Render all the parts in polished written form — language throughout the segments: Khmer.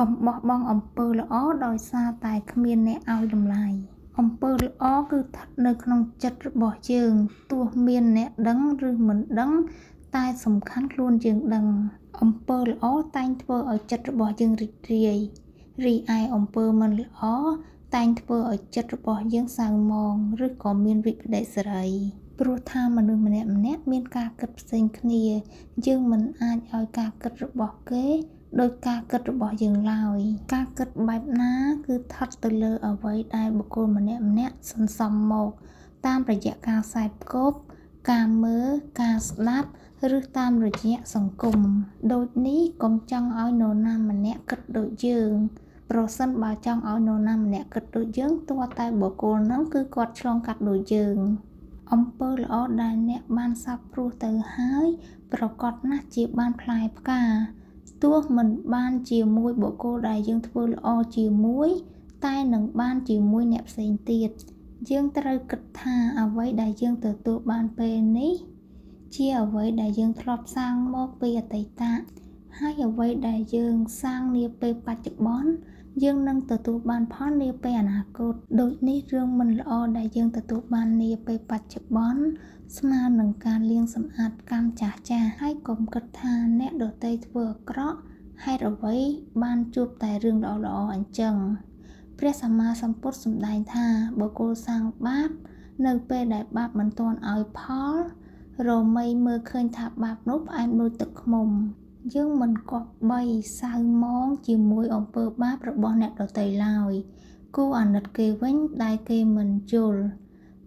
កំបោះបង់អំពើល្អដោយសារតែគ្មានអ្នកឲ្យតម្លៃអំពើល្អគឺស្ថិតនៅក្នុងចិត្តរបស់យើងទោះមានអ្នកដឹងឬមិនដឹងតែសំខាន់ខ្លួនយើងដឹងអំពើល្អតែងធ្វើឲ្យចិត្តរបស់យើងរីករាយរីឯអំពើមិនល្អតែងធ្វើឲ្យចិត្តរបស់យើងសៅហ្មងឬក៏មានវិប្បដិសារីព្រោះថាមនុស្សម្នាក់មានការគិតផ្សេងគ្នាយើងមិនអាចឲ្យការគិតរបស់គេដោយការគិតរបស់យើងឡើយការគិតបែបណាគឺស្ថិតទៅលើអ្វីដែលបុគ្គលម្នាក់សន្សំមកតាមរយៈការសេពគប់ការមើលការស្ដាប់ឬតាមរយៈសង្គមដូចនេះកុំចង់ឲ្យនរណាម្នាក់គិតដូចយើងប្រសិនបើចង់ឲ្យនរណាម្នាក់គិតដូចយើងទាល់តែបុគ្គលនោះគឺគាត់ឆ្លងកាត់ដូចយើងអំពើល្អដែលអ្នកបានសាបព្រោះទៅហើយប្រកបណាស់ជាបានផ្លែផ្កាទោះមិនបានជាមួយបុគ្គលដែលយើងធ្វើល្អជាមួយតែនឹងបានជាមួយអ្នកផ្សេងទៀតយើងត្រូវគិតថាអ្វីដែលយើងទទួលបានពេលនេះជាអ្វីដែលយើងធ្លាប់សាងមកពីអតីតហើយអ្វីដែលយើងសាងនាពេលបច្ចុប្បន្នយើងនឹងទទួលបានផលនាពេលអនាគតដូចនេះរឿងមិនល្អដែលយើងទទួលបាននាពេលបច្ចុប្បន្នស្មើនឹងការលាងសម្អាតកម្មចាស់ហើយកុំគិតថាអ្នកដទៃធ្វើអាក្រក់ហេតុអ្វីបានជួបតែរឿងល្អអញ្ចឹងព្រះសម្មាសម្ពុទ្ធសម្ដែងថាបុគ្គលសាងបាបនៅពេលដែលបាបមិនទាន់ឲ្យផលរមីមើលឃើញថាបាបនោះផ្អែមដូចទឹកឃ្មុំយើងមិនគប្បីសៅហ្មងជាមួយអំពើបាបរបស់អ្នកដទៃឡើយគួរអាណិតគេវិញដែលគេមិនយល់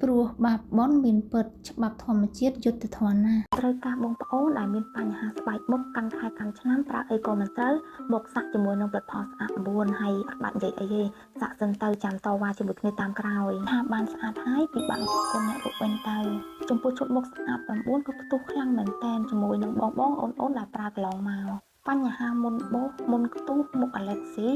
ព្រោះបាបបុណ្យមានពិតច្បាប់ធម្មជាតិយុត្តិធម៌ណាស់ត្រូវការបងប្អូនដែលមានបញ្ហាស្បែកមុខកាន់ខែកាន់ឆ្នាំប្រើអីក៏មិនត្រូវមកសាក់ជាមួយនឹងផលិតផលស្អាត9ហើយអត់បាច់និយាយអីទេសាក់សិនទៅចាំតវ៉ាជាមួយគ្នាតាមក្រោយថាបានស្អាតហើយពិបាកគុណអ្នករុកវិញទៅចំពោះឈុតមុខស្អាត9ក៏ផ្ទុះខ្លាំងមែនតែនជាមួយនឹងបងអូនដែលប្រើកន្លងមកបញ្ហាមុនបោសមុនខ្ទុះមុខអាឡែកស៊ី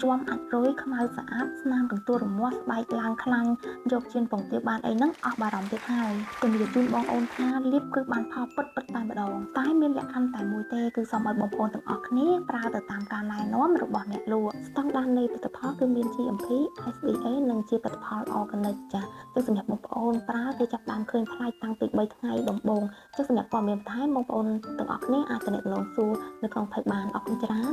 ជាំអាចរុយខ្មៅស្អាតស្នាមកន្ទួលរមាស់ស្បែកឡើងខ្លាំងយកជៀនពងទាបានអីហ្នឹងអស់បារម្ភទៀតហើយជំរាបជូនបងអូនថាលាបគឺបានផលពិតតែម្ដងតែមានលក្ខខណ្ឌតែមួយទេគឺសូមឲ្យបងប្អូនទាំងអស់គ្នាប្រើទៅតាមការណែនាំរបស់អ្នកលក់ស្តង់ដារនៃផលិតផលគឺមាន GMP SDA និងជាផលិតផល Organic ចា៎សម្រាប់បងប្អូនប្រើគេចាប់បានឃើញផ្លាយតាំងពី3ថ្ងៃដំបូងសម្រាប់ព័ត៌មានបន្ថែមបងប្អូនទាំងអស់គ្នាអាចទំនាក់ទំនងសួរនៅក្នុង Page បានអរគុណច្រើន